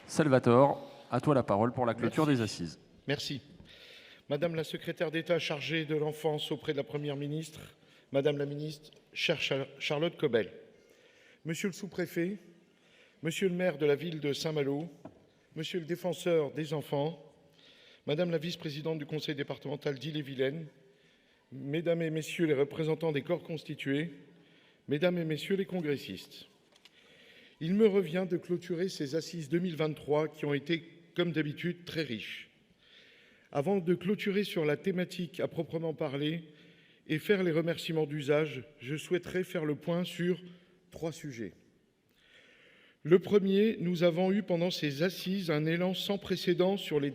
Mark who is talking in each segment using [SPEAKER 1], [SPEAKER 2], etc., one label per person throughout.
[SPEAKER 1] Salvatore, à toi la parole pour la clôture des assises.
[SPEAKER 2] Merci. Madame la secrétaire d'État chargée de l'enfance auprès de la Première ministre, Madame la ministre, chère Charlotte Cobel, Monsieur le sous-préfet, Monsieur le maire de la ville de Saint-Malo, Monsieur le défenseur des enfants, Madame la vice-présidente du conseil départemental d'Ille-et-Vilaine, Mesdames et Messieurs les représentants des corps constitués, Mesdames et Messieurs les congressistes, il me revient de clôturer ces assises 2023 qui ont été, comme d'habitude, très riches. Avant de clôturer sur la thématique à proprement parler et faire les remerciements d'usage, je souhaiterais faire le point sur 3 sujets. Le premier, nous avons eu pendant ces assises un élan sans précédent sur les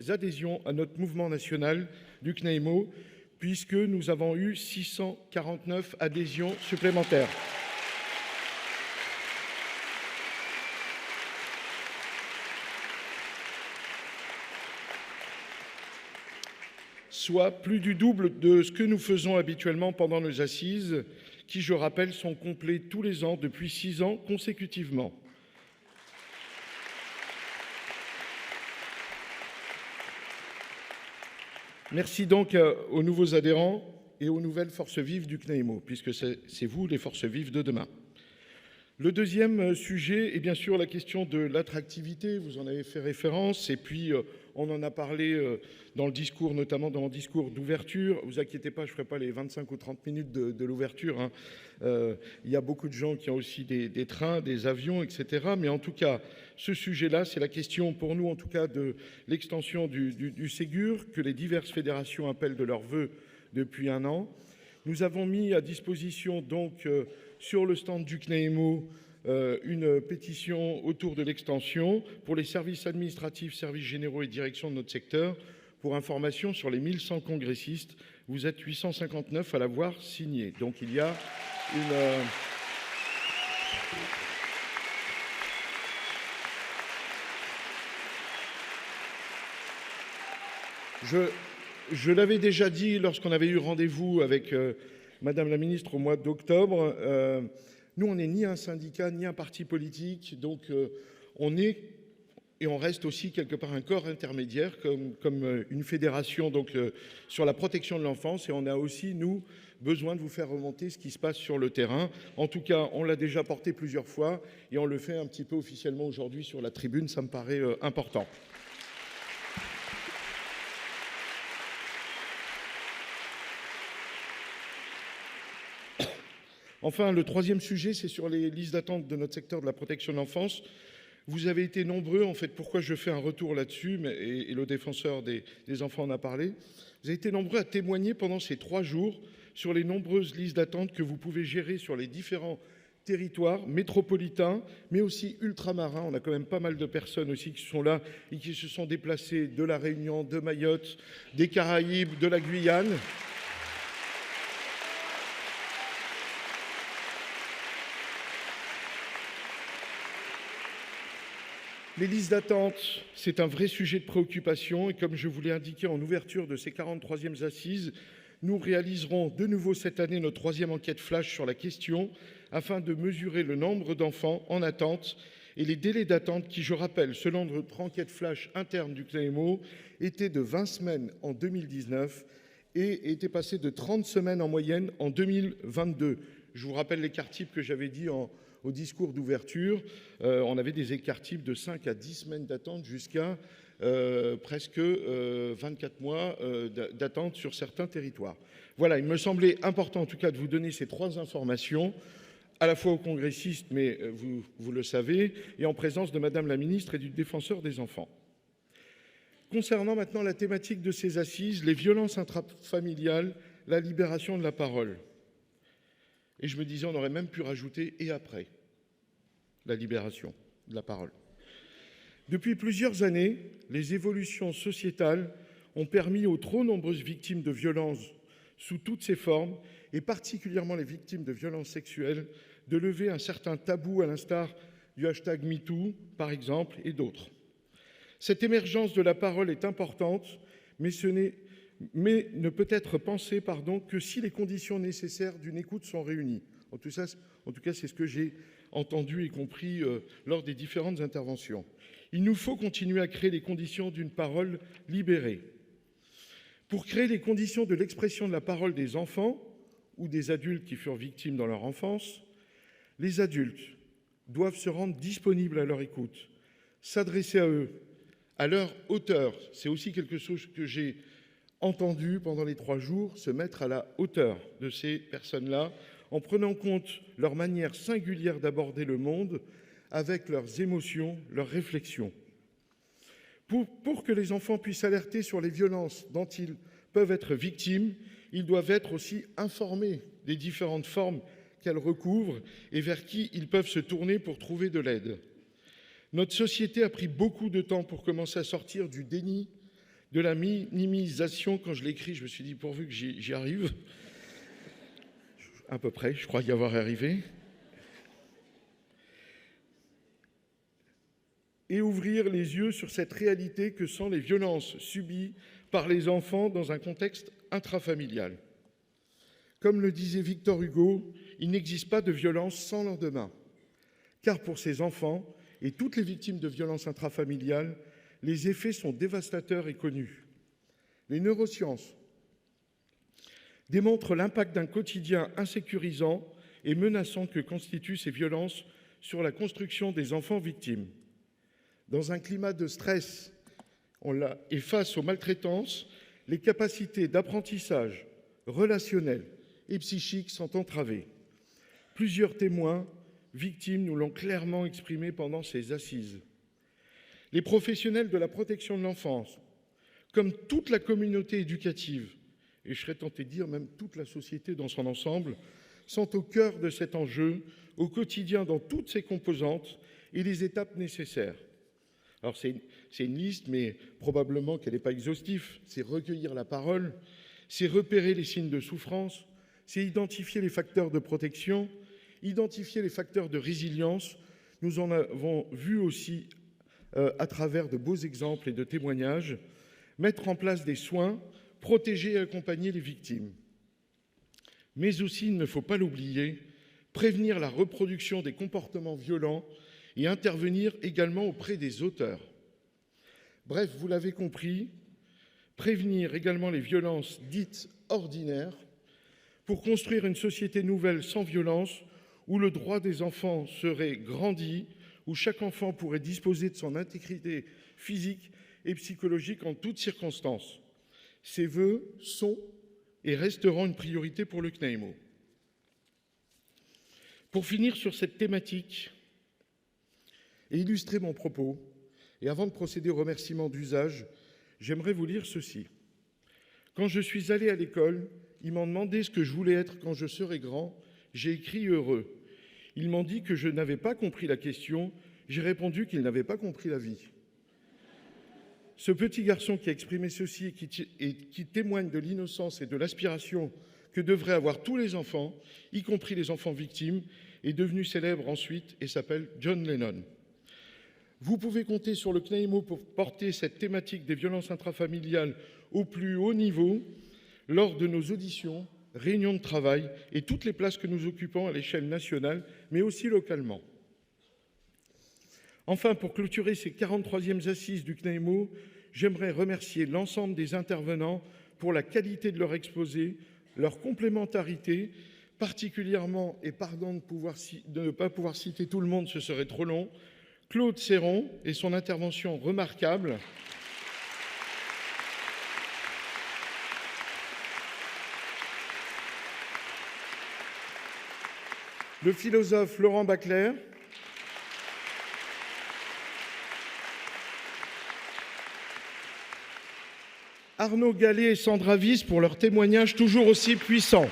[SPEAKER 2] adhésions à notre mouvement national du CNAIMO, puisque nous avons eu 649 adhésions supplémentaires. Soit plus du double de ce que nous faisons habituellement pendant nos assises, qui, je rappelle, sont complets tous les ans depuis 6 ans consécutivement. Merci donc aux nouveaux adhérents et aux nouvelles forces vives du CNAIMO, puisque c'est vous les forces vives de demain. Le deuxième sujet est bien sûr la question de l'attractivité, vous en avez fait référence, et puis on en a parlé dans le discours, notamment dans mon discours d'ouverture. Vous inquiétez pas, je ne ferai pas les 25 ou 30 minutes de l'ouverture. Hein. Il y a beaucoup de gens qui ont aussi des trains, des avions, etc. Mais en tout cas, ce sujet-là, c'est la question pour nous, en tout cas, de l'extension du Ségur, que les diverses fédérations appellent de leur vœu depuis 1 an. Nous avons mis à disposition donc sur le stand du CNAIMO une pétition autour de l'extension pour les services administratifs, services généraux et directions de notre secteur. Pour information, sur les 1100 congressistes, vous êtes 859 à l'avoir signé. Donc il y a une... Je l'avais déjà dit lorsqu'on avait eu rendez-vous avec Madame la ministre au mois d'octobre. Nous, on n'est ni un syndicat, ni un parti politique. Donc, on est et on reste aussi quelque part un corps intermédiaire comme une fédération donc, sur la protection de l'enfance. Et on a aussi, nous, besoin de vous faire remonter ce qui se passe sur le terrain. En tout cas, on l'a déjà porté plusieurs fois et on le fait un petit peu officiellement aujourd'hui sur la tribune. Ça me paraît important. Enfin, le troisième sujet, c'est sur les listes d'attente de notre secteur de la protection de l'enfance. Vous avez été nombreux, en fait, pourquoi je fais un retour là-dessus, et le défenseur des enfants en a parlé. Vous avez été nombreux à témoigner pendant ces 3 jours sur les nombreuses listes d'attente que vous pouvez gérer sur les différents territoires métropolitains, mais aussi ultramarins. On a quand même pas mal de personnes aussi qui sont là et qui se sont déplacées de la Réunion, de Mayotte, des Caraïbes, de la Guyane. Les listes d'attente, c'est un vrai sujet de préoccupation et comme je vous l'ai indiqué en ouverture de ces 43e assises, nous réaliserons de nouveau cette année notre 3e enquête flash sur la question afin de mesurer le nombre d'enfants en attente et les délais d'attente qui, je rappelle, selon notre enquête flash interne du CNAIMO, étaient de 20 semaines en 2019 et étaient passés de 30 semaines en moyenne en 2022. Je vous rappelle l'écart type que j'avais dit au discours d'ouverture. On avait des écarts types de 5 à 10 semaines d'attente jusqu'à presque 24 mois d'attente sur certains territoires. Voilà, il me semblait important en tout cas de vous donner ces 3 informations, à la fois aux congressistes, mais vous le savez, et en présence de Madame la ministre et du défenseur des enfants. Concernant maintenant la thématique de ces assises, les violences intrafamiliales, la libération de la parole. Et je me disais, on aurait même pu rajouter « et après » la libération de la parole. Depuis plusieurs années, les évolutions sociétales ont permis aux trop nombreuses victimes de violences sous toutes ses formes, et particulièrement les victimes de violences sexuelles, de lever un certain tabou à l'instar du hashtag #MeToo, par exemple, et d'autres. Cette émergence de la parole est importante, mais ne peut être pensée que si les conditions nécessaires d'une écoute sont réunies. En tout cas, c'est ce que j'ai entendu et compris lors des différentes interventions. Il nous faut continuer à créer les conditions d'une parole libérée. Pour créer les conditions de l'expression de la parole des enfants ou des adultes qui furent victimes dans leur enfance, les adultes doivent se rendre disponibles à leur écoute, s'adresser à eux, à leur hauteur. C'est aussi quelque chose que j'ai entendu pendant les 3 jours, se mettre à la hauteur de ces personnes-là, en prenant en compte leur manière singulière d'aborder le monde, avec leurs émotions, leurs réflexions. Pour que les enfants puissent alerter sur les violences dont ils peuvent être victimes, ils doivent être aussi informés des différentes formes qu'elles recouvrent et vers qui ils peuvent se tourner pour trouver de l'aide. Notre société a pris beaucoup de temps pour commencer à sortir du déni, de la minimisation. Quand je l'ai écrit, je me suis dit, pourvu que j'y arrive. À peu près, je crois y avoir arrivé. Et ouvrir les yeux sur cette réalité que sont les violences subies par les enfants dans un contexte intrafamilial. Comme le disait Victor Hugo, il n'existe pas de violence sans lendemain. Car pour ces enfants et toutes les victimes de violences intrafamiliales, les effets sont dévastateurs et connus. Les neurosciences démontrent l'impact d'un quotidien insécurisant et menaçant que constituent ces violences sur la construction des enfants victimes. Dans un climat de stress et face aux maltraitances, les capacités d'apprentissage relationnel et psychique sont entravées. Plusieurs témoins victimes nous l'ont clairement exprimé pendant ces assises. Les professionnels de la protection de l'enfance, comme toute la communauté éducative, et je serais tenté de dire même toute la société dans son ensemble, sont au cœur de cet enjeu, au quotidien dans toutes ses composantes et les étapes nécessaires. Alors c'est une liste, mais probablement qu'elle n'est pas exhaustive. C'est recueillir la parole, c'est repérer les signes de souffrance, c'est identifier les facteurs de protection, identifier les facteurs de résilience. Nous en avons vu aussi à travers de beaux exemples et de témoignages, mettre en place des soins, protéger et accompagner les victimes. Mais aussi, il ne faut pas l'oublier, prévenir la reproduction des comportements violents et intervenir également auprès des auteurs. Bref, vous l'avez compris, prévenir également les violences dites ordinaires pour construire une société nouvelle sans violence où le droit des enfants serait grandi, où chaque enfant pourrait disposer de son intégrité physique et psychologique en toutes circonstances. Ces vœux sont et resteront une priorité pour le CNAEMO. Pour finir sur cette thématique et illustrer mon propos, et avant de procéder aux remerciements d'usage, j'aimerais vous lire ceci. Quand je suis allé à l'école, ils m'ont demandé ce que je voulais être quand je serai grand. J'ai écrit heureux. Ils m'ont dit que je n'avais pas compris la question. J'ai répondu qu'ils n'avaient pas compris la vie. Ce petit garçon qui a exprimé ceci et qui témoigne de l'innocence et de l'aspiration que devraient avoir tous les enfants, y compris les enfants victimes, est devenu célèbre ensuite et s'appelle John Lennon. Vous pouvez compter sur le CNAEMO pour porter cette thématique des violences intrafamiliales au plus haut niveau lors de nos auditions, réunions de travail et toutes les places que nous occupons à l'échelle nationale, mais aussi localement. Enfin, pour clôturer ces 43e assises du CNAEMO, j'aimerais remercier l'ensemble des intervenants pour la qualité de leur exposé, leur complémentarité, particulièrement, et pardon de ne pas pouvoir citer tout le monde, ce serait trop long, Claude Serron et son intervention remarquable. Le philosophe Laurent Bacler. Arnaud Gallet et Sandra Wyss pour leur témoignage toujours aussi puissant.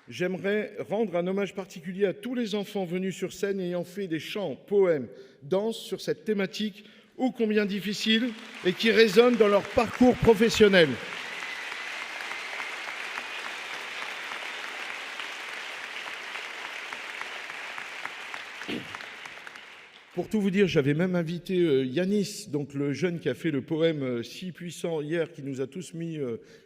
[SPEAKER 2] J'aimerais rendre un hommage particulier à tous les enfants venus sur scène ayant fait des chants, poèmes, danses sur cette thématique ô combien difficile et qui résonnent dans leur parcours professionnel. Pour tout vous dire, j'avais même invité Yanis, donc le jeune qui a fait le poème si puissant hier, qui nous a tous mis,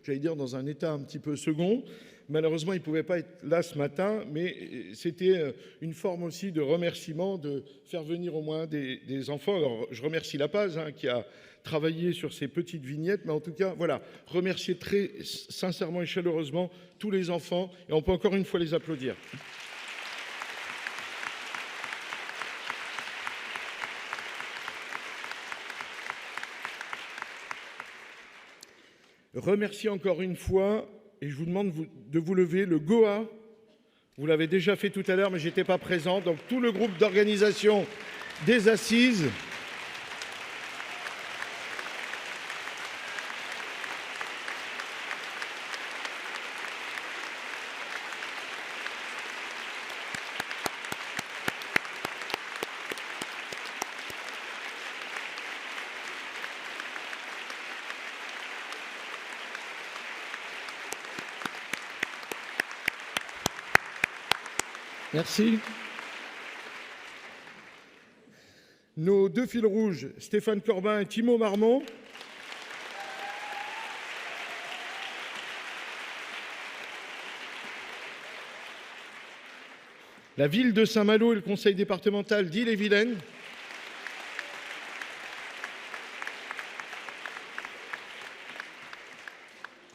[SPEAKER 2] j'allais dire, dans un état un petit peu second. Malheureusement, il ne pouvait pas être là ce matin, mais c'était une forme aussi de remerciement, de faire venir au moins des enfants. Alors, je remercie La Paz, qui a travaillé sur ces petites vignettes, mais en tout cas, voilà, remercier très sincèrement et chaleureusement tous les enfants, et on peut encore une fois les applaudir. Remercier encore une fois, et je vous demande de vous lever, le GOA. Vous l'avez déjà fait tout à l'heure, mais je n'étais pas présent. Donc tout le groupe d'organisation des Assises. Merci. Nos deux fils rouges, Stéphane Corbin et Thibaut Marmont. La ville de Saint-Malo et le conseil départemental d'Ille-et-Vilaine.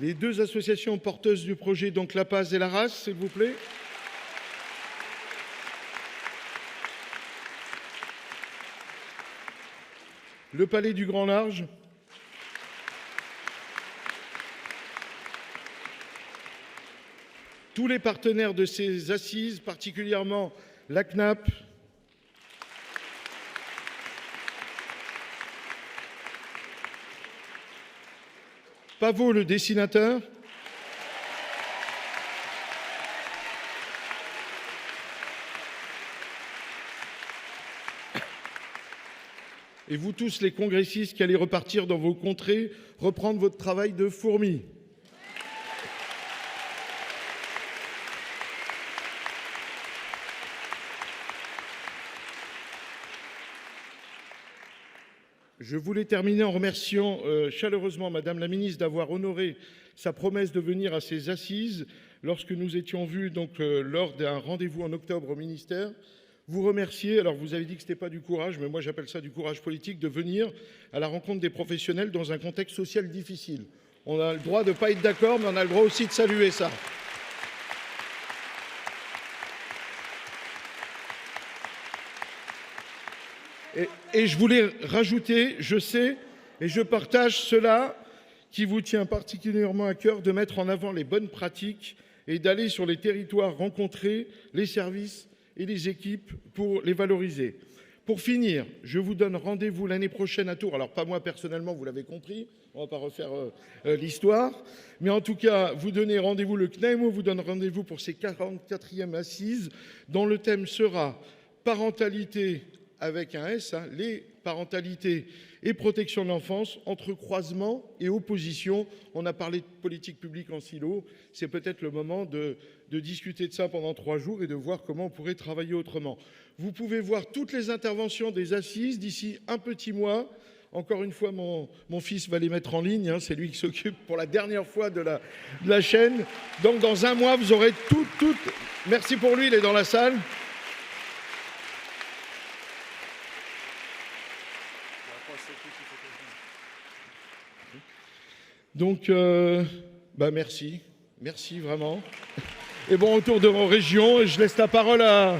[SPEAKER 2] Les deux associations porteuses du projet, donc La Paz et la Race, s'il vous plaît. Le Palais du Grand Large. Tous les partenaires de ces assises, particulièrement la CNAP, Pavot le dessinateur, et vous tous les congressistes qui allez repartir dans vos contrées, reprendre votre travail de fourmi. Je voulais terminer en remerciant chaleureusement Madame la Ministre d'avoir honoré sa promesse de venir à ces assises lorsque nous étions vus donc, lors d'un rendez-vous en octobre au ministère. Vous remercier, alors vous avez dit que ce n'était pas du courage, mais moi j'appelle ça du courage politique, de venir à la rencontre des professionnels dans un contexte social difficile. On a le droit de ne pas être d'accord, mais on a le droit aussi de saluer ça. Et je voulais rajouter, je sais, et je partage cela qui vous tient particulièrement à cœur, de mettre en avant les bonnes pratiques et d'aller sur les territoires rencontrer les services et les équipes pour les valoriser. Pour finir, je vous donne rendez-vous l'année prochaine à Tours. Alors pas moi personnellement, vous l'avez compris, on ne va pas refaire l'histoire, mais en tout cas, vous donnez rendez-vous, le CNAEMO vous donne rendez-vous pour ces 44e assises, dont le thème sera parentalité avec un S, les parentalités et protection de l'enfance, entre croisement et opposition. On a parlé de politique publique en silo, c'est peut-être le moment de discuter de ça pendant 3 jours et de voir comment on pourrait travailler autrement. Vous pouvez voir toutes les interventions des assises d'ici un petit mois. Encore une fois, mon fils va les mettre en ligne, c'est lui qui s'occupe pour la dernière fois de la chaîne. Donc dans un mois, vous aurez toutes. Merci pour lui, il est dans la salle. Donc, merci vraiment. Et bon retour de vos régions. Et je laisse la parole à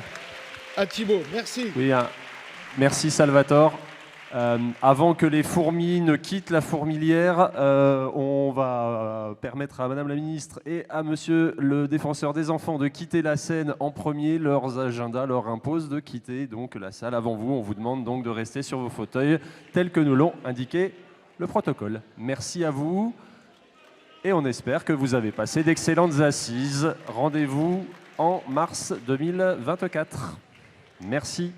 [SPEAKER 2] Thibaut. Merci.
[SPEAKER 1] Oui, merci Salvatore. Avant que les fourmis ne quittent la fourmilière, on va permettre à Madame la Ministre et à Monsieur le Défenseur des enfants de quitter la scène en premier. Leurs agendas leur imposent de quitter donc la salle avant vous. On vous demande donc de rester sur vos fauteuils tels que nous l'ont indiqué le protocole. Merci à vous et on espère que vous avez passé d'excellentes assises. Rendez-vous en mars 2024. Merci.